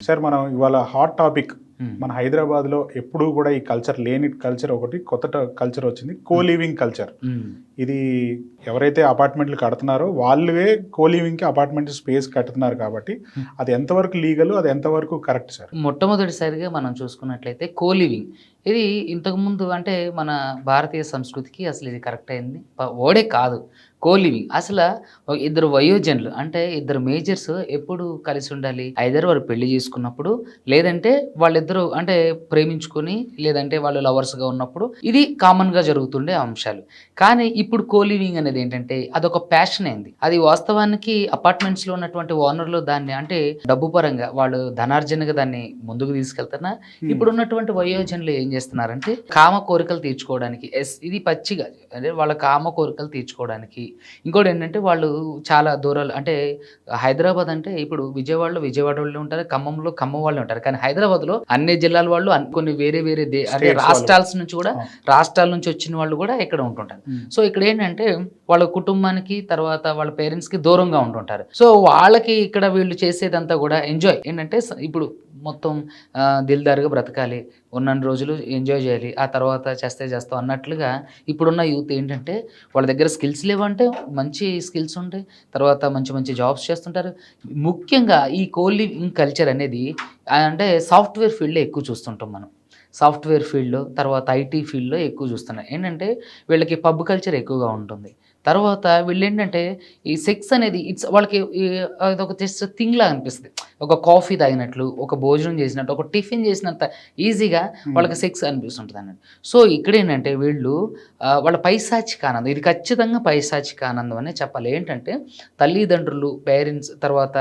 Sir మనం ఇవాళ hot topic హ్మ్. మన హైదరాబాద్లో ఎప్పుడూ కూడా ఈ కల్చర్ లేని కల్చర్ ఒకటి కొత్త కల్చర్ వచ్చింది, కో లివింగ్ కల్చర్. హ్మ్. ఇది ఎవరైతే అపార్ట్మెంట్లు కడుతున్నారో వాళ్ళే కో లివింగ్కి అపార్ట్మెంట్ స్పేస్ కడుతున్నారు కాబట్టి అది ఎంతవరకు లీగల్, అది ఎంతవరకు కరెక్ట్ సార్? మొట్టమొదటిసారిగా మనం చూసుకున్నట్లయితే కోలివింగ్ ఇది ఇంతకుముందు అంటే మన భారతీయ సంస్కృతికి అసలు ఇది కరెక్ట్ అయింది ఓడే కాదు. కోలివింగ్ అసలు ఇద్దరు వయోజనులు అంటే ఇద్దరు మేజర్స్ ఎప్పుడు కలిసి ఉండాలి, ఐదర్ వారు పెళ్లి చేసుకున్నప్పుడు, లేదంటే వాళ్ళిద్దరూ అంటే ప్రేమించుకొని, లేదంటే వాళ్ళు లవర్స్గా ఉన్నప్పుడు ఇది కామన్గా జరుగుతుండే అంశాలు. కానీ ఇప్పుడు కోలివింగ్ అనేది ఏంటంటే అదొక ప్యాషన్ అయింది. అది వాస్తవానికి అపార్ట్మెంట్స్లో ఉన్నటువంటి ఓనర్లు దాన్ని అంటే డబ్బు పరంగా వాళ్ళు ధనార్జనగా దాన్ని ముందుకు తీసుకెళ్తున్నా. ఇప్పుడు ఉన్నటువంటి వయోజనులు ఏం చేస్తున్నారంటే కామ కోరికలు తీర్చుకోవడానికి, ఇది పచ్చిగా అంటే వాళ్ళ కామ కోరికలు తీర్చుకోవడానికి. ఇంకోటి ఏంటంటే వాళ్ళు చాలా దూరాలు అంటే హైదరాబాద్ అంటే ఇప్పుడు విజయవాడ వాళ్ళు ఉంటారు, ఖమ్మంలో ఖమ్మం వాళ్ళు ఉంటారు. కానీ హైదరాబాద్లో అన్ని జిల్లాల వాళ్ళు కొన్ని వేరే వేరే అంటే రాష్ట్రాల నుంచి కూడా రాష్ట్రాల నుంచి వచ్చిన వాళ్ళు కూడా ఇక్కడ ఉంటుంటారు. సో ఇక్కడ ఏంటంటే వాళ్ళ కుటుంబానికి తర్వాత వాళ్ళ పేరెంట్స్కి దూరంగా ఉంటుంటారు. సో వాళ్ళకి ఇక్కడ వీళ్ళు చేసేదంతా కూడా ఎంజాయ్ ఏంటంటే ఇప్పుడు మొత్తం దిల్దారుగా బ్రతకాలి, ఉన్నన్ని రోజులు ఎంజాయ్ చేయాలి, ఆ తర్వాత చేస్తాం అన్నట్లుగా ఇప్పుడున్న యూత్ ఏంటంటే వాళ్ళ దగ్గర స్కిల్స్ లేవంటే మంచి స్కిల్స్ ఉంటాయి, తర్వాత మంచి మంచి జాబ్స్ చేస్తుంటారు. ముఖ్యంగా ఈ కోలివింగ్ కల్చర్ అనేది అంటే సాఫ్ట్వేర్ ఫీల్డ్లో ఎక్కువ చూస్తుంటాం మనం. సాఫ్ట్వేర్ ఫీల్డ్లో తర్వాత ఐటీ ఫీల్డ్లో ఎక్కువ చూస్తున్నాం. ఏంటంటే వీళ్ళకి పబ్ కల్చర్ ఎక్కువగా ఉంటుంది. తర్వాత వీళ్ళు ఏంటంటే ఈ సెక్స్ అనేది వాళ్ళకి అదొక జస్ట్ థింగ్ లాగా అనిపిస్తుంది. ఒక కాఫీ తాగినట్లు, ఒక భోజనం చేసినట్టు, ఒక టిఫిన్ చేసినంత ఈజీగా వాళ్ళకి సెక్స్ అనిపిస్తుంటుంది అన్నట్టు. సో ఇక్కడ ఏంటంటే వీళ్ళు వాళ్ళ పైశాచిక ఆనందం, ఇది ఖచ్చితంగా పైశాచిక ఆనందం అనే చెప్పాలి. ఏంటంటే తల్లిదండ్రులు, పేరెంట్స్, తర్వాత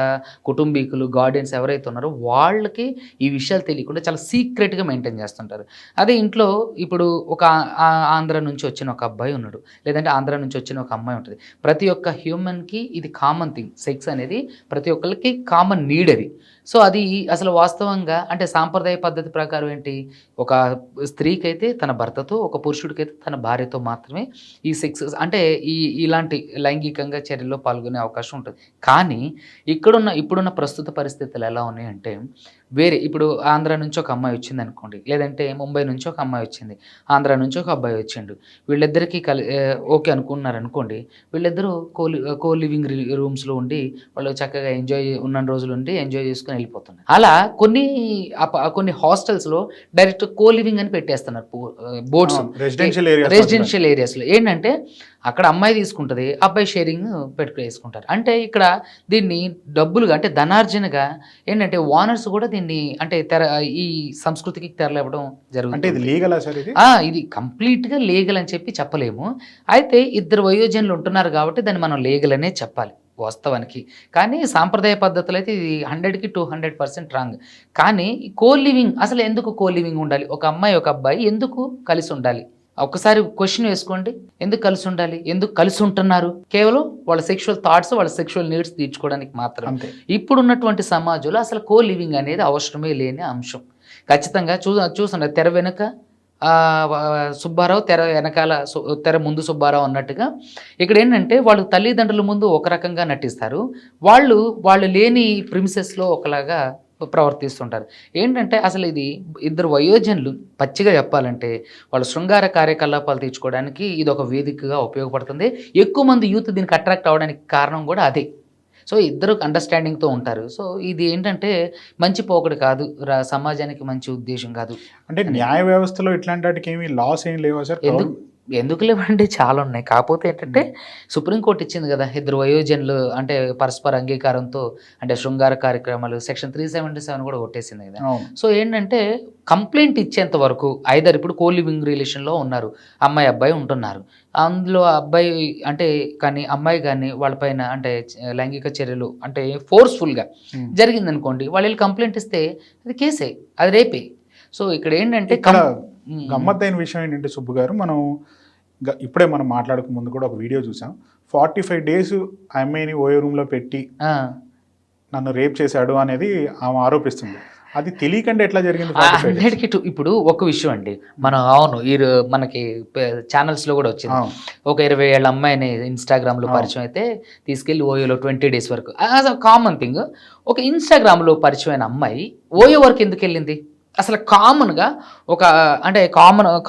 కుటుంబీకులు, గార్డియన్స్ ఎవరైతే ఉన్నారో వాళ్ళకి ఈ విషయాలు తెలియకుండా చాలా సీక్రెట్గా మెయింటైన్ చేస్తుంటారు. అదే ఇంట్లో ఇప్పుడు ఒక ఆంధ్ర నుంచి వచ్చిన ఒక అబ్బాయి ఉన్నాడు, లేదంటే ఆంధ్ర నుంచి వచ్చిన ఒక అమ్మాయి ఉంటుంది. ప్రతి ఒక్క హ్యూమన్కి ఇది కామన్ థింగ్. సెక్స్ అనేది ప్రతి ఒక్కరికి కామన్ నీడ్ అది. సో అది అసలు వాస్తవంగా అంటే సాంప్రదాయ పద్ధతి ప్రకారం ఏంటి, ఒక స్త్రీకి అయితే తన భర్తతో, ఒక పురుషుడికైతే తన భార్యతో మాత్రమే ఈ సెక్స్ అంటే ఇలాంటి లైంగికంగా చర్యల్లో పాల్గొనే అవకాశం ఉంటుంది. కానీ ఇప్పుడున్న ప్రస్తుత పరిస్థితులు ఎలా ఉన్నాయంటే వేరే ఇప్పుడు ఆంధ్ర నుంచి ఒక అమ్మాయి వచ్చింది అనుకోండి, లేదంటే ముంబై నుంచి ఒక అమ్మాయి వచ్చింది, ఆంధ్ర నుంచి ఒక అబ్బాయి వచ్చిండు, వీళ్ళిద్దరికీ ఓకే అనుకున్నారు అనుకోండి, వీళ్ళిద్దరూ కో లివింగ్ రూమ్స్లో ఉండి వాళ్ళు చక్కగా ఉన్న రోజులు ఉండి ఎంజాయ్ చేసుకుని వెళ్ళిపోతున్నారు. అలా కొన్ని హాస్టల్స్లో డైరెక్ట్ కో లివింగ్ అని పెట్టేస్తున్నారు బోర్డ్స్ రెసిడెన్షియల్ ఏరియాస్లో. ఏంటంటే అక్కడ అమ్మాయి తీసుకుంటుంది, అబ్బాయి షేరింగ్ వేసుకుంటారు. అంటే ఇక్కడ దీన్ని డబ్బులుగా అంటే ధనార్జనగా ఏంటంటే ఓనర్స్ కూడా దీన్ని అంటే ఈ సంస్కృతికి తెరలేవడం జరుగుతుంది. ఇది కంప్లీట్గా లీగల్ అని చెప్పలేము. అయితే ఇద్దరు వయోజనులు ఉంటున్నారు కాబట్టి దాన్ని మనం లీగల్ అనే చెప్పాలి వాస్తవానికి. కానీ సాంప్రదాయ పద్ధతులు అయితే ఇది 100కి 200% రాంగ్. కానీ కో లివింగ్ అసలు ఎందుకు కో లివింగ్ ఉండాలి, ఒక అమ్మాయి ఒక అబ్బాయి ఎందుకు కలిసి ఉండాలి? ఒక్కసారి క్వశ్చన్ వేసుకోండి, ఎందుకు కలిసి ఉండాలి, ఎందుకు కలిసి ఉంటున్నారు? కేవలం వాళ్ళ సెక్షువల్ థాట్స్, వాళ్ళ సెక్షువల్ నీడ్స్ తీర్చుకోవడానికి మాత్రం. ఇప్పుడున్నటువంటి సమాజంలో అసలు కో లివింగ్ అనేది అవసరమే లేని అంశం. ఖచ్చితంగా చూసండి తెర వెనుక సుబ్బారావు, తెర వెనకాల తెర ముందు సుబ్బారావు అన్నట్టుగా ఇక్కడ ఏంటంటే వాళ్ళు తల్లిదండ్రుల ముందు ఒక రకంగా నటిస్తారు, వాళ్ళు లేని ప్రిమిసెస్లో ఒకలాగా ప్రవర్తిస్తుంటారు. ఏంటంటే అసలు ఇది ఇద్దరు వయోజనులు పచ్చిగా చెప్పాలంటే వాళ్ళ శృంగార కార్యకలాపాలు తీర్చుకోవడానికి ఇది ఒక వేదికగా ఉపయోగపడుతుంది. ఎక్కువ మంది యూత్ దీనికి అట్రాక్ట్ అవ్వడానికి కారణం కూడా అదే. సో ఇద్దరు అండర్స్టాండింగ్తో ఉంటారు. సో ఇది ఏంటంటే మంచి పోకడు కాదు, సమాజానికి మంచి ఉద్దేశం కాదు. అంటే న్యాయ వ్యవస్థలో ఇట్లాంటి వాటికి ఏమి లాస్ ఏం లేవా సార్? ఎందుకు లేవండి, చాలా ఉన్నాయి. కాకపోతే ఏంటంటే సుప్రీంకోర్టు ఇచ్చింది కదా, ఇద్దరు వయోజనులు అంటే పరస్పర అంగీకారంతో అంటే శృంగార కార్యక్రమాలు సెక్షన్ 377 కూడా కొట్టేసింది కదా. సో ఏంటంటే కంప్లైంట్ ఇచ్చేంత వరకు ఐదర్ ఇప్పుడు కో లివింగ్ రిలేషన్లో ఉన్నారు, అమ్మాయి అబ్బాయి ఉంటున్నారు, అందులో అబ్బాయి అంటే కానీ అమ్మాయి కానీ వాళ్ళపైన అంటే లైంగిక చర్యలు అంటే ఫోర్స్ఫుల్గా జరిగిందనుకోండి, వాళ్ళు కంప్లైంట్ ఇస్తే అది కేసే, అది రేపే. సో ఇక్కడ ఏంటంటే గమ్మత్తైన విషయం ఏంటంటే సుబ్బు గారు, మనం ఇప్పుడే మనం మాట్లాడక ముందు కూడా ఒక వీడియో చూసాం. 45 days ఆ అమ్మాయిని ఓయో రూమ్లో పెట్టి నన్ను రేప్ చేశాడు అనేది ఆమె ఆరోపిస్తుంది. అది తెలియకుండా ఎట్లా జరిగింది 45 days? 100కి ఇప్పుడు ఒక విషయం అండి, మనం అవును మనకి ఛానల్స్లో కూడా వచ్చింది. ఒక 20 ఏళ్ళ అమ్మాయిని ఇన్స్టాగ్రామ్లో పరిచయం అయితే తీసుకెళ్ళి ఓయోలో 20 days వరకు, యాజ్ అ కామన్ థింగ్. ఒక ఇన్స్టాగ్రామ్లో పరిచయమైన అమ్మాయి ఓయో వరకు ఎందుకు వెళ్ళింది? అసలు కామన్గా ఒక అంటే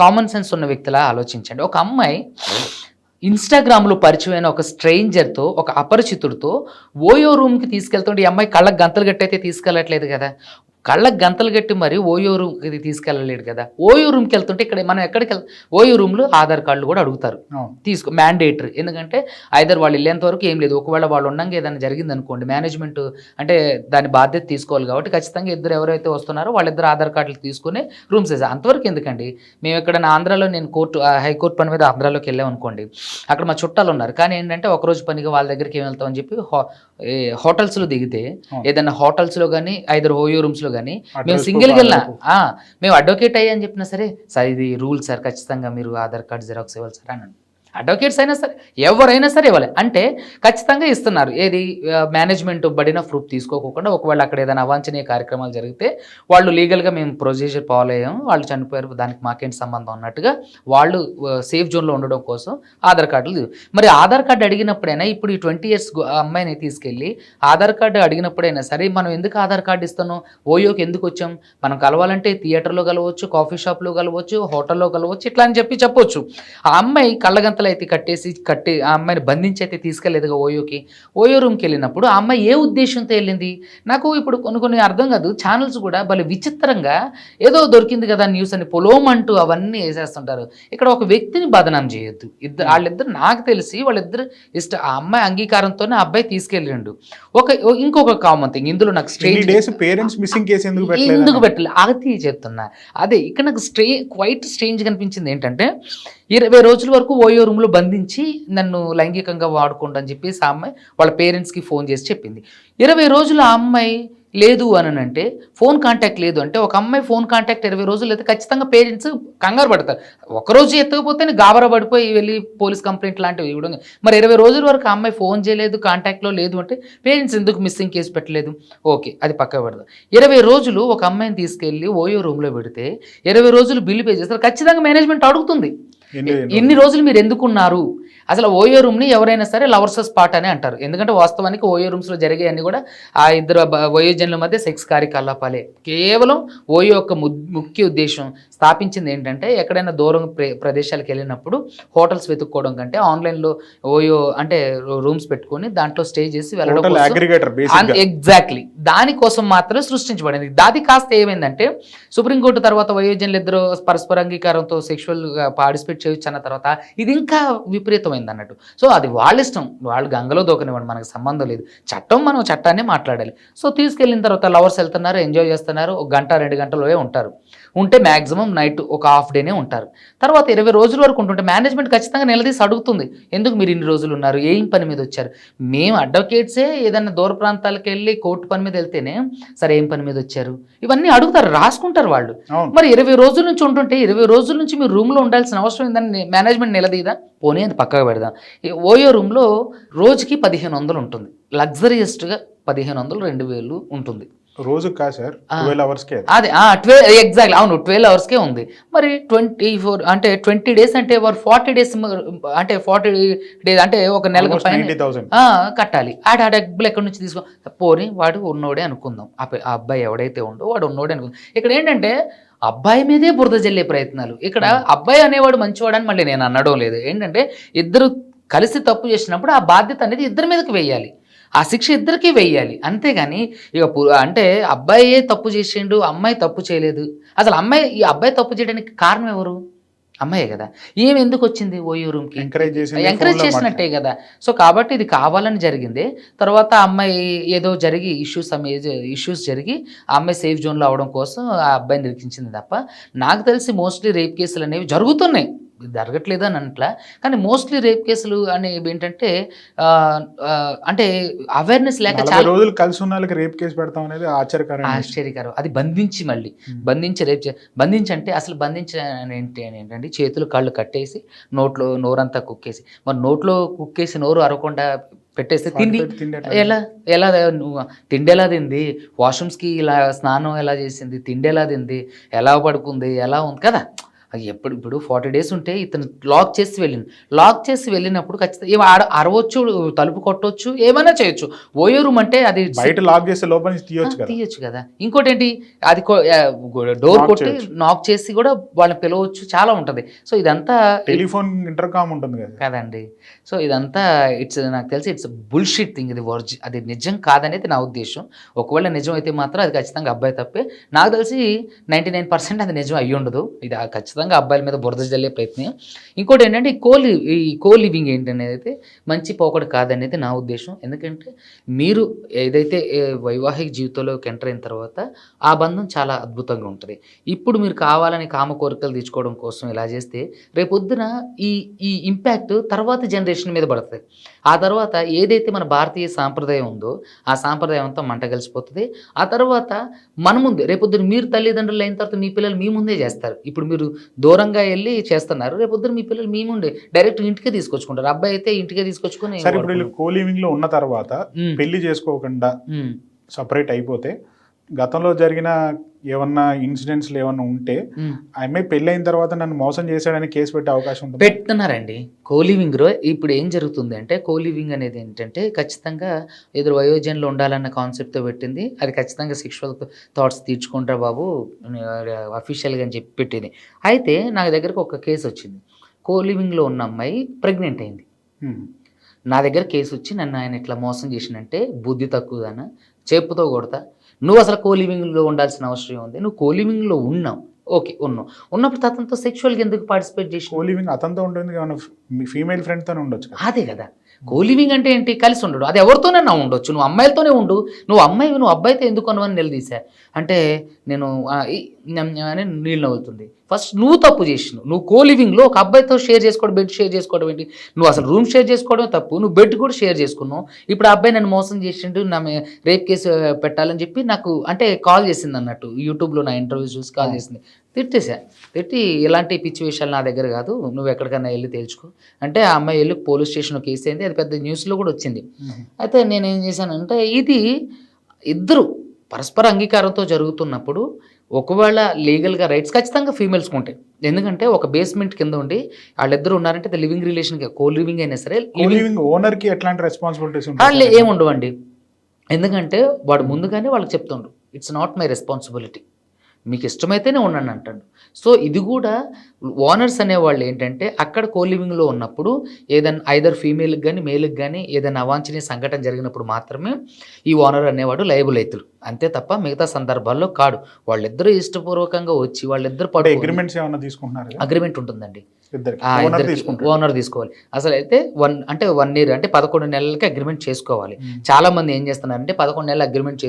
కామన్ సెన్స్ ఉన్న వ్యక్తిలా ఆలోచించండి. ఒక అమ్మాయి ఇన్స్టాగ్రామ్లో పరిచయమైన ఒక స్ట్రేంజర్తో, ఒక అపరిచితుడితో ఓయో రూమ్కి తీసుకెళ్తుంటే ఈ అమ్మాయి కళ్ళకు గంతలు గట్టయితే తీసుకెళ్ళట్లేదు కదా, కళ్ళకు గంతలు గట్టి మరి ఓయో రూమ్కి తీసుకెళ్ళలేడు కదా. ఓయో రూమ్కి వెళ్తుంటే ఇక్కడ మనం ఎక్కడికి ఓయో రూమ్లో ఆధార్ కార్డులు కూడా అడుగుతారు, తీసుకో మ్యాండేటరీ. ఎందుకంటే ఐదర్ వాళ్ళు వెళ్ళేంత వరకు ఏం లేదు, ఒకవేళ వాళ్ళు ఉండగా ఏదైనా జరిగింది అనుకోండి, మేనేజ్మెంట్ అంటే దాని బాధ్యత తీసుకోవాలి కాబట్టి ఖచ్చితంగా ఇద్దరు ఎవరైతే వస్తున్నారో వాళ్ళిద్దరు ఆధార్ కార్డులు తీసుకుని రూమ్స్ వేసారు. అంతవరకు ఎందుకండి? మేము ఎక్కడైనా ఆంధ్రాలో, నేను హైకోర్టు పని మీద ఆంధ్రాలోకి వెళ్ళాం అనుకోండి, అక్కడ మా చుట్టాలు ఉన్నారు, కానీ ఏంటంటే ఒకరోజు పనిగా వాళ్ళ దగ్గరికి ఏం వెళ్తామని చెప్పి హోటల్స్లో దిగితే, ఏదైనా హోటల్స్లో కానీ ఐదర్ ఓయో రూమ్స్లో కానీ మేము సింగిల్గా వెళ్ళినా, మేము అడ్వకేట్ అయ్యని చెప్పినా సరే, సార్ ఇది రూల్ సార్, ఖచ్చితంగా మీరు ఆధార్ కార్డ్ జిరాక్స్ ఇవ్వాలి సార్ అని. అడ్వకేట్స్ అయినా సరే ఎవరైనా సరే ఇవ్వాలి అంటే ఖచ్చితంగా ఇస్తున్నారు. ఏది మేనేజ్మెంట్ బడిన ప్రూఫ్ తీసుకోకుండా, ఒకవేళ అక్కడ ఏదైనా అవాంఛనీయ కార్యక్రమాలు జరిగితే వాళ్ళు లీగల్గా మేము ప్రొసీజర్ ఫాలో అయ్యాము, వాళ్ళు చనిపోయారు, దానికి మాకేంటి సంబంధం అన్నట్టుగా వాళ్ళు సేఫ్ జోన్లో ఉండడం కోసం ఆధార్ కార్డులు. మరి ఆధార్ కార్డు అడిగినప్పుడైనా, ఇప్పుడు ఈ 20 years అమ్మాయిని తీసుకెళ్ళి ఆధార్ కార్డు అడిగినప్పుడైనా సరే, మనం ఎందుకు ఆధార్ కార్డు ఇస్తాను, ఓయోకి ఎందుకు వచ్చాం, మనం కలవాలంటే థియేటర్లో కలవచ్చు, కాఫీ షాప్లో కలవచ్చు, హోటల్లో కలవచ్చు, ఇట్లా అని చెప్పొచ్చు. ఆ అమ్మాయి కళ్ళగంతలు అయితే కట్టి ఆ అమ్మాయిని బంధించి అయితే తీసుకెళ్ళలేదుగా ఓయోకి. ఓయో రూమ్కి వెళ్ళినప్పుడు ఆ అమ్మాయి ఏ ఉద్దేశంతో వెళ్ళింది? నాకు ఇప్పుడు కొన్ని అర్థం కాదు. ఛానల్స్ కూడా భలే విచిత్రంగా ఏదో దొరికింది కదా న్యూస్ అని పొలోమంటూ అవన్నీ వేసేస్తుంటారు. ఇక్కడ ఒక వ్యక్తిని బదనాం చేయొద్దు. వాళ్ళిద్దరు నాకు తెలిసి వాళ్ళిద్దరు ఆ అమ్మాయి అంగీకారంతోనే ఆ అబ్బాయి తీసుకెళ్ళిండు. ఇంకొక కామన్ థింగ్ ఇందులో నాకు ఎందుకు పెట్టలేదు అది చెప్తున్నా. అదే ఇక్కడ నాకు క్వైట్ కనిపించింది ఏంటంటే, 20 రోజుల వరకు ఓయో రూమ్లో బంధించి నన్ను లైంగికంగా వాడుకోండి అని చెప్పేసి ఆ అమ్మాయి వాళ్ళ పేరెంట్స్కి ఫోన్ చేసి చెప్పింది. 20 రోజులు ఆ అమ్మాయి లేదు అని అంటే, ఫోన్ కాంటాక్ట్ లేదు అంటే, ఒక అమ్మాయి ఫోన్ కాంటాక్ట్ 20 రోజులు అయితే ఖచ్చితంగా పేరెంట్స్ కంగారు పడతారు. ఒకరోజు ఎత్తకపోతేనే గాబరా పడిపోయి వెళ్ళి పోలీస్ కంప్లైంట్ లాంటివి ఇవ్వడం. మరి 20 రోజుల వరకు ఆ అమ్మాయి ఫోన్ చేయలేదు, కాంటాక్ట్లో లేదు అంటే పేరెంట్స్ ఎందుకు మిస్సింగ్ కేసు పెట్టలేదు? ఓకే, అది పక్క పెడదాం. 20 రోజులు ఒక అమ్మాయిని తీసుకెళ్ళి ఓయో రూమ్లో పెడితే 20 రోజులు బిల్లు పే చేస్తారు. ఖచ్చితంగా మేనేజ్మెంట్ అడుగుతుంది, ఎన్ని రోజులు మీరు ఎందుకున్నారు? అసలు ఓయో రూమ్ని ఎవరైనా సరే లవర్స్ స్పాట్ అని అంటారు. ఎందుకంటే వాస్తవానికి ఓయో రూమ్స్లో జరిగేవన్నీ కూడా ఆ ఇద్దరు వయోజనుల మధ్య సెక్స్ కార్యకలాపాలే. కేవలం ఓయో యొక్క ముఖ్య ఉద్దేశం స్థాపించింది ఏంటంటే, ఎక్కడైనా దూరం ప్రదేశాలకు వెళ్ళినప్పుడు హోటల్స్ వెతుక్కోవడం కంటే ఆన్లైన్లో ఓయో అంటే రూమ్స్ పెట్టుకొని దాంట్లో స్టే చేసి వెళ్ళడం. ఎగ్జాక్ట్లీ దానికోసం మాత్రమే సృష్టించబడింది. దాది కాస్త ఏమైందంటే, సుప్రీంకోర్టు తర్వాత వయోజనులు ఇద్దరు పరస్పర అంగీకారంతో సెక్షువల్గా పార్టిసిపేట్ చేయొచ్చు అన్న తర్వాత ఇది ఇంకా విపరీతమైంది అన్నట్టు. సో అది వాళ్ళ ఇష్టం, వాళ్ళు గంగలో దూకనివ్వండి, మనకు సంబంధం లేదు. మనం చట్టాన్ని మాట్లాడాలి. సో తీసుకెళ్ళిన తర్వాత లవర్స్ వెళ్తున్నారు, ఎంజాయ్ చేస్తున్నారు, 1 గంట 2 గంటలోనే ఉంటారు. ఉంటే మ్యాక్సిమం నైట్ ఒక హాఫ్ డేనే ఉంటారు. తర్వాత 20 రోజుల వరకు ఉంటుంటే మేనేజ్మెంట్ ఖచ్చితంగా నిలదీసి అడుగుతుంది, ఎందుకు మీరు ఇన్ని రోజులు ఉన్నారు, ఏం పని మీద వచ్చారు? మేము అడ్వకేట్సే ఏదైనా దూర ప్రాంతాలకు వెళ్ళి కోర్టు పని మీద వెళ్తేనే సరే ఏం పని మీద వచ్చారు ఇవన్నీ అడుగుతారు, రాసుకుంటారు వాళ్ళు. మరి 20 రోజుల నుంచి ఉంటుంటే 20 రోజుల నుంచి మీరు రూమ్లో ఉండాల్సిన అవసరం ఏందని మేనేజ్మెంట్ నిలదీదా? పోనీ అది పక్కగా పెడదాం. ఓయో రూమ్లో రోజుకి 1500 ఉంటుంది, లగ్జరియస్గా 1500 2000 ఉంటుంది రోజు కాదు సార్, 12 అవర్స్కే. అదే ఎగ్జాక్ట్లీ అవును, 12 అవర్స్కే ఉంది. మరి 24 అంటే 20 days అంటే 40 days అంటే 40 days అంటే ఒక నెలకు పైన కట్టాలి. ఆ డబ్బులు ఎక్కడి నుంచి తీసుకో? పోనీ వాడు ఉన్నోడే అనుకుందాం, ఆ అబ్బాయి ఎవడైతే ఉండో వాడు ఉన్నోడే అనుకుందాం. ఇక్కడ ఏంటంటే అబ్బాయి మీదే బురద జల్లే ప్రయత్నాలు. ఇక్కడ అబ్బాయి అనేవాడు మంచివాడని మళ్ళీ నేను అనడం లేదు. ఏంటంటే ఇద్దరు కలిసి తప్పు చేసినప్పుడు ఆ బాధ్యత అనేది ఇద్దరి మీదకి వేయాలి, ఆ శిక్ష ఇద్దరికీ వేయాలి. అంతేగాని ఇక అంటే అబ్బాయే తప్పు చేసిండు, అమ్మాయి తప్పు చేయలేదు. అసలు ఈ అబ్బాయి తప్పు చేయడానికి కారణం ఎవరు? అమ్మాయే కదా. ఏమి ఎందుకు వచ్చింది ఓయో రూమ్కి? ఎంకరేజ్ చేసినట్టే కదా. సో కాబట్టి ఇది కావాలని జరిగింది. తర్వాత అమ్మాయి ఏదో జరిగి ఇష్యూస్ జరిగి ఆ అమ్మాయి సేఫ్ జోన్లో అవడం కోసం ఆ అబ్బాయిని నిరీక్షించింది తప్ప, నాకు తెలిసి మోస్ట్లీ రేప్ కేసులు అనేవి జరుగుతున్నాయి, జరగట్లేదు అని అంటలా. కానీ మోస్ట్లీ రేప్ కేసులు అనేవి ఏంటంటే అంటే అవేర్నెస్ లేక చాలా రోజులు కలిసి ఉన్న వాళ్ళకి రేప్ కేసు పెడతాం అనేది ఆశ్చర్యకరం. అది బంధించి రేప్ బంధించి అంటే అసలు ఏంటంటే చేతులు కాళ్ళు కట్టేసి నోరంతా కుక్కేసి, మరి నోట్లో కుక్కేసి నోరు అరవకుండా పెట్టేస్తే తిండి తిండి ఎట్లా? ఎలా ఎలా నువ్వు తిండి ఎలా తింది, వాష్రూమ్స్కి ఇలా స్నానం ఎలా చేసింది, తిండి ఎలా తింది, ఎలా పడుకుంది, ఎలా ఉంది కదా. అది ఇప్పుడు 40 days ఉంటే ఇతను లాక్ చేసి వెళ్ళినప్పుడు ఖచ్చితంగా ఏమో అరవచ్చు, తలుపు కొట్టవచ్చు, ఏమైనా చేయొచ్చు. ఓయో రూమ్ అంటే అది బయట లాక్ చేస్తే లోపల నుంచి తీయొచ్చు కదా. తీయొచ్చు కదా. ఇంకోటి ఏంటి, అది డోర్ Knock కొట్టి చేయొచ్చు. నాక్ చేసి కూడా వాళ్ళని పిలవచ్చు, చాలా ఉంటుంది. సో ఇదంతా టెలిఫోన్ ఇంటర్కామ్ ఉంటుంది కదా. కదండి. సో ఇదంతా నాకు తెలిసి ఇట్స్ బుల్షిట్ థింగ్. ఇది అది నిజం కాదనేది నా ఉద్దేశం. ఒకవేళ నిజం అయితే మాత్రం అది ఖచ్చితంగా అబ్బాయి తప్పే. నాకు తెలిసి 99% అది నిజం అయ్యి ఉండదు. ఇది ఖచ్చితంగా అబ్బాయిల మీద బురద జల్లే ప్రయత్నం. ఇంకోటి ఏంటంటే ఈ కో లివింగ్ ఏంటనేది అయితే మంచి పోకడ కాదనేది నా ఉద్దేశం. ఎందుకంటే మీరు ఏదైతే వైవాహిక జీవితంలోకి ఎంటర్ అయిన తర్వాత ఆ బంధం చాలా అద్భుతంగా ఉంటుంది. ఇప్పుడు మీరు కావాలని కామ కోరికలు తీర్చుకోవడం కోసం ఇలా చేస్తే రేపొద్దున ఈ ఈ ఇంపాక్ట్ తర్వాత జనరేషన్ మీద పడుతుంది. ఆ తర్వాత ఏదైతే మన భారతీయ సాంప్రదాయం ఉందో ఆ సాంప్రదాయం అంతా మంట కలిసిపోతుంది. ఆ తర్వాత మన ముందే రేపొద్దున మీరు తల్లిదండ్రులు అయిన తర్వాత మీ పిల్లలు మీ ముందే చేస్తారు. ఇప్పుడు మీరు దూరంగా వెళ్ళి చేస్తున్నారు, రేపొద్దున మీ పిల్లలు మీ ముందే డైరెక్ట్ ఇంటికే తీసుకొచ్చుకుంటారు. అబ్బాయి అయితే ఇంటికే తీసుకొచ్చుకొని సరే ఇప్పుడు వీళ్ళు కోలివింగ్ లో ఉన్న తర్వాత ఉమ్, పెళ్లి చేసుకోకుండా ఉమ్, సపరేట్ అయిపోతే గతంలో జరిగిన ఏమన్నా ఇన్సిడెంట్స్ ఏమన్నా ఉంటే ఉమ్. ఆ అమ్మాయి పెళ్లి అయిన తర్వాత నన్ను మోసం చేశాడని కేసు పెట్టే అవకాశం ఉంటుంది. పెడుతున్నారండి. కోలివింగ్లో ఇప్పుడు ఏం జరుగుతుంది అంటే, కోలివింగ్ అనేది ఏంటంటే ఖచ్చితంగా ఎదురు వయోజనులు ఉండాలన్న కాన్సెప్ట్తో పెట్టింది. అది ఖచ్చితంగా సెక్షువల్ థాట్స్ తీర్చుకుంటారు బాబు అఫీషియల్గా అని చెప్పి పెట్టింది. అయితే నా దగ్గరకు ఒక కేసు వచ్చింది. కోలివింగ్లో ఉన్న అమ్మాయి ప్రెగ్నెంట్ అయింది. నా దగ్గర కేసు వచ్చి నన్ను ఆయన ఇట్లా మోసం చేసినంటే బుద్ధి తక్కువదన చెప్పుతో కొడతా, నువ్వు అసలు కోలివింగ్లో ఉండాల్సిన అవసరం ఉంది, నువ్వు కోలివింగ్లో ఉన్నావు, ఓకే ఉన్నప్పుడు అతనితో సెక్షువల్గా ఎందుకు పార్టిసిపేట్ చేసి? కోలివింగ్ అతనితో ఉంటుంది ఏమన్నా ఫీమేల్ ఫ్రెండ్ తోనే ఉండొచ్చు కదా. అదే కదా. కోలివింగ్ అంటే ఏంటి? కలిసి ఉండడు. అది ఎవరితోనైనా ఉండొచ్చు. నువ్వు అమ్మాయిలతోనే ఉండు, నువ్వు అబ్బాయితో ఎందుకు అనువని నిలదీశా అంటే నేను అని నీళ్ళు నవ్వుతుంది. ఫస్ట్ నువ్వు తప్పు చేసినావు. నువ్వు కోలివింగ్లో ఒక అబ్బాయితో షేర్ చేసుకోవడం, బెడ్ షేర్ చేసుకోవడం ఏంటి? నువ్వు అసలు రూమ్ షేర్ చేసుకోవడమే తప్పు, నువ్వు బెడ్ కూడా షేర్ చేసుకున్నావు. ఇప్పుడు ఆ అబ్బాయి నన్ను మోసం చేసిండు, నా రేప్ కేసు పెట్టాలని చెప్పి నాకు అంటే కాల్ చేసింది అన్నట్టు. యూట్యూబ్లో నా ఇంటర్వ్యూ చూసి కాల్ చేసింది. తిట్టి ఇలాంటి పిచ్చి విషయాలు నా దగ్గర కాదు, నువ్వు ఎక్కడికైనా వెళ్ళి తేల్చుకో అంటే ఆ అమ్మాయి వెళ్ళి పోలీస్ స్టేషన్లో కేసు అయింది. అది పెద్ద న్యూస్లో కూడా వచ్చింది. అయితే నేనేం చేశానంటే, ఇది ఇద్దరు పరస్పర అంగీకారంతో జరుగుతున్నప్పుడు ఒకవేళ లీగల్గా రైట్స్ ఖచ్చితంగా ఫీమేల్స్కి ఉంటాయి. ఎందుకంటే ఒక బేస్మెంట్ కింద ఉండి వాళ్ళిద్దరు ఉన్నారంటే లివింగ్ రిలేషన్, కో లివింగ్ అయినా సరే కోలివింగ్ ఓనర్ కి ఎట్లాంటి రెస్పాన్సిబిలిటీస్ ఉంటాయి? ఏముండవండి. ఎందుకంటే వాడు ముందుగానే వాళ్ళకి చెప్తుండ్రు, ఇట్స్ నాట్ మై రెస్పాన్సిబిలిటీ, మీకు ఇష్టమైతేనే ఉండండి అంటాడు. సో ఇది కూడా ఓనర్స్ అనేవాళ్ళు ఏంటంటే అక్కడ కోలివింగ్లో ఉన్నప్పుడు ఏదైనా ఐదర్ ఫీమేల్కి కానీ మేల్కి కానీ ఏదైనా అవాంఛనీయ సంఘటన జరిగినప్పుడు మాత్రమే ఈ ఓనర్ అనేవాడు లయబుల్ అవుతాడు. అంతే తప్ప మిగతా సందర్భాల్లో కాడు. వాళ్ళిద్దరూ ఇష్టపూర్వకంగా వచ్చి వాళ్ళిద్దరు అగ్రిమెంట్స్ ఏమన్నా తీసుకుంటున్నారు? అగ్రిమెంట్ ఉంటుందండి, ఇద్దరికి ఓనర్ తీసుకోవాలి. అసలు అయితే 1 year అంటే 11 నెలలకి అగ్రిమెంట్ చేసుకోవాలి. చాలా మంది ఏం చేస్తున్నారంటే 11 నెలలు అగ్రిమెంట్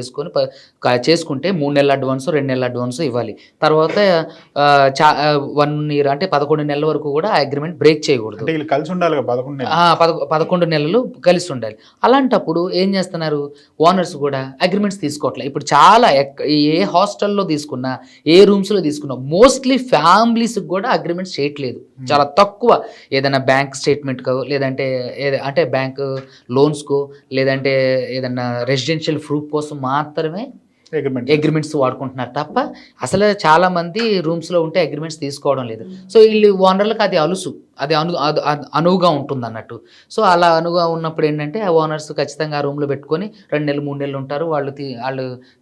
చేసుకుంటే 3 నెలల అడ్వాన్స్ 2 నెలల అడ్వాన్స్ ఇవ్వాలి. తర్వాత 1 year అంటే 11 నెలల వరకు కూడా ఆ అగ్రిమెంట్ బ్రేక్ చేయకూడదు. కలిసి ఉండాలి 11 నెలలు కలిసి ఉండాలి. అలాంటప్పుడు ఏం చేస్తున్నారు, ఓనర్స్ కూడా అగ్రిమెంట్స్ తీసుకోవట్లేదు. ఇప్పుడు చాలా ఏ హాస్టల్లో తీసుకున్నా, ఏ రూమ్స్లో తీసుకున్నా మోస్ట్లీ ఫ్యామిలీస్కి కూడా అగ్రిమెంట్స్ చేయట్లేదు. చాలా తక్కువ. ఏదైనా బ్యాంక్ స్టేట్మెంట్కో లేదంటే అంటే బ్యాంక్ లోన్స్కో లేదంటే ఏదైనా రెసిడెన్షియల్ ప్రూఫ్ కోసం మాత్రమే అగ్రిమెంట్స్ వాడుకుంటున్నారు తప్ప అసలు చాలా మంది రూమ్స్లో ఉంటే అగ్రిమెంట్స్ తీసుకోవడం లేదు. సో వీళ్ళు ఓనర్లకు అది అలుసు, అది అనువుగా ఉంటుంది అన్నట్టు. సో అలా అనువుగా ఉన్నప్పుడు ఏంటంటే ఆ ఓనర్స్ ఖచ్చితంగా ఆ రూమ్లో పెట్టుకొని 2 నెలలు 3 నెలలు ఉంటారు.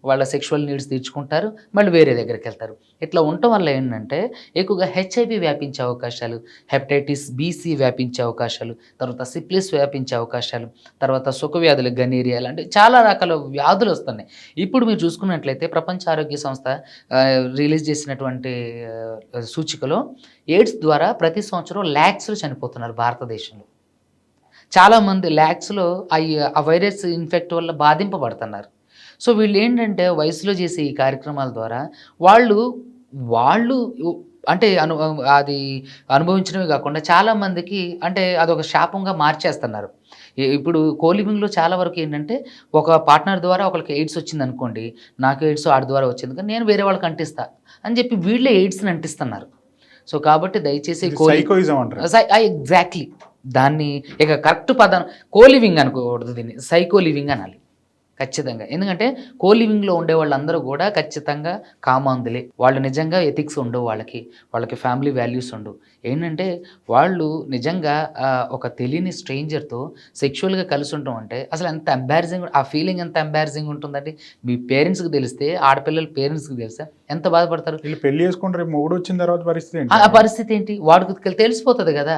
వాళ్ళ సెక్షువల్ నీడ్స్ తీర్చుకుంటారు, మళ్ళీ వేరే దగ్గరికి వెళ్తారు. ఇట్లా ఉండటం వల్ల ఏంటంటే ఎక్కువగా హెచ్ఐవి వ్యాపించే అవకాశాలు, హెపటైటిస్ BC వ్యాపించే అవకాశాలు, తర్వాత సిప్లిస్ వ్యాపించే అవకాశాలు, తర్వాత సుఖవ్యాధులు, గనీరియా లాంటి చాలా రకాల వ్యాధులు వస్తున్నాయి. ఇప్పుడు మీరు చూసుకున్నట్లయితే ప్రపంచ ఆరోగ్య సంస్థ రిలీజ్ చేసినటువంటి సూచికలో ఎయిడ్స్ ద్వారా ప్రతి సంవత్సరం lakhs చనిపోతున్నారు భారతదేశంలో. చాలామంది lakhsలో ఆ వైరస్ ఇన్ఫెక్ట్ వల్ల బాధింపబడుతున్నారు. సో వీళ్ళు ఏంటంటే వయసులో చేసే ఈ కార్యక్రమాల ద్వారా వాళ్ళు అంటే అది అనుభవించడమే కాకుండా చాలామందికి అంటే అదొక శాపంగా మార్చేస్తున్నారు. ఇప్పుడు కోలివింగ్లో చాలా వరకు ఏంటంటే ఒక పార్ట్నర్ ద్వారా ఒకరికి ఎయిడ్స్ వచ్చింది అనుకోండి, నాకు ఎయిడ్స్ ఆడి ద్వారా వచ్చింది కానీ నేను వేరే వాళ్ళకి అంటిస్తా అని చెప్పి వీళ్ళే ఎయిడ్స్ని అంటిస్తున్నారు. సో కాబట్టి దయచేసి ఎగ్జాక్ట్లీ దాన్ని ఇక కరెక్ట్ పదం కోలివింగ్ అనుకోకూడదు, దీన్ని సైకో లివింగ్ అనాలి ఖచ్చితంగా. ఎందుకంటే కోలివింగ్లో ఉండే వాళ్ళందరూ కూడా ఖచ్చితంగా కామాంధులే. వాళ్ళు నిజంగా ఎథిక్స్ ఉండవు, వాళ్ళకి ఫ్యామిలీ వాల్యూస్ ఉండవు. ఏంటంటే వాళ్ళు నిజంగా ఒక తెలియని స్ట్రేంజర్తో సెక్షువల్గా కలిసి ఉండటం అంటే అసలు ఎంత ఎంబారసింగ్, ఆ ఫీలింగ్ ఎంత ఎంబారసింగ్ ఉంటుందండి. మీ పేరెంట్స్కి తెలిస్తే, ఆడపిల్లల పేరెంట్స్కి తెలిస్తే ఎంత బాధపడతారు. వీళ్ళు పెళ్లి చేసుకుంటారు, రేపు మొగుడు వచ్చిన తర్వాత పరిస్థితి ఏంటి? ఆ పరిస్థితి ఏంటి, వాడికి తెలిసిపోతుంది కదా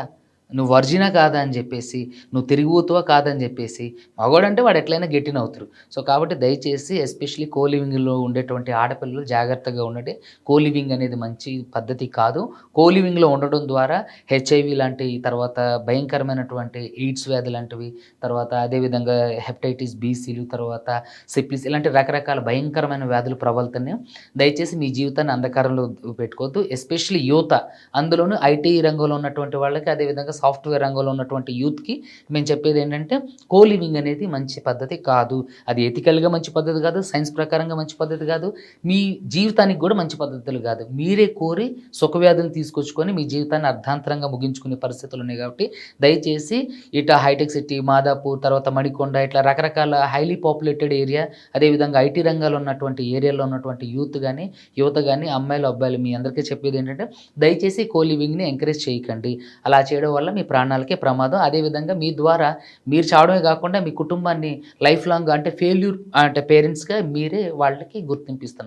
నువ్వు వర్జినా కాదా అని చెప్పేసి, నువ్వు తిరిగిపోతావా కాదని చెప్పేసి. మగవాడంటే వాడు ఎట్లయినా గెట్టిన అవుతారు. సో కాబట్టి దయచేసి ఎస్పెషలీ కోలివింగ్లో ఉండేటువంటి ఆడపిల్లలు జాగ్రత్తగా ఉండండి. కోలివింగ్ అనేది మంచి పద్ధతి కాదు. కోలివింగ్లో ఉండడం ద్వారా హెచ్ఐవి లాంటి, తర్వాత భయంకరమైనటువంటి ఎయిడ్స్ వ్యాధి లాంటివి, తర్వాత అదేవిధంగా హెపటైటిస్ బీసీలు, తర్వాత సిప్లిస్, ఇలాంటి రకరకాల భయంకరమైన వ్యాధులు ప్రబలుతున్నాయి. దయచేసి మీ జీవితాన్ని అంధకారంలో పెట్టుకోవద్దు. ఎస్పెషలీ యువత, అందులోనూ ఐటీ రంగంలో ఉన్నటువంటి వాళ్ళకి, అదేవిధంగా సాఫ్ట్వేర్ రంగంలో ఉన్నటువంటి యూత్కి మేము చెప్పేది ఏంటంటే కోలివింగ్ అనేది మంచి పద్ధతి కాదు. అది ఎథికల్గా మంచి పద్ధతి కాదు, సైన్స్ ప్రకారంగా మంచి పద్ధతి కాదు, మీ జీవితానికి కూడా మంచి పద్ధతులు కాదు. మీరే కోరి సుఖవ్యాధులు తీసుకొచ్చుకొని మీ జీవితాన్ని అర్ధాంతరంగా ముగించుకునే పరిస్థితులు ఉన్నాయి. కాబట్టి దయచేసి ఇట్లా హైటెక్ సిటీ, మాదాపూర్, తర్వాత మణికొండ, ఇట్లా రకరకాల హైలీ పాపులేటెడ్ ఏరియా, అదేవిధంగా ఐటీ రంగాల్లో ఉన్నటువంటి ఏరియాలో ఉన్నటువంటి యువత కానీ అమ్మాయిలు అబ్బాయిలు మీ అందరికీ చెప్పేది ఏంటంటే దయచేసి కోలివింగ్ని ఎంకరేజ్ చేయకండి. అలా చేయడం వల్ల మీ ప్రాణాలకే ప్రమాదం. అదేవిధంగా మీ ద్వారా మీరు చావడమే కాకుండా మీ కుటుంబాన్ని లైఫ్ లాంగ్ అంటే ఫెయిల్యూర్ అంటే పేరెంట్స్గా మీరే వాళ్ళకి గుర్తింపు ఇస్తున్నారు.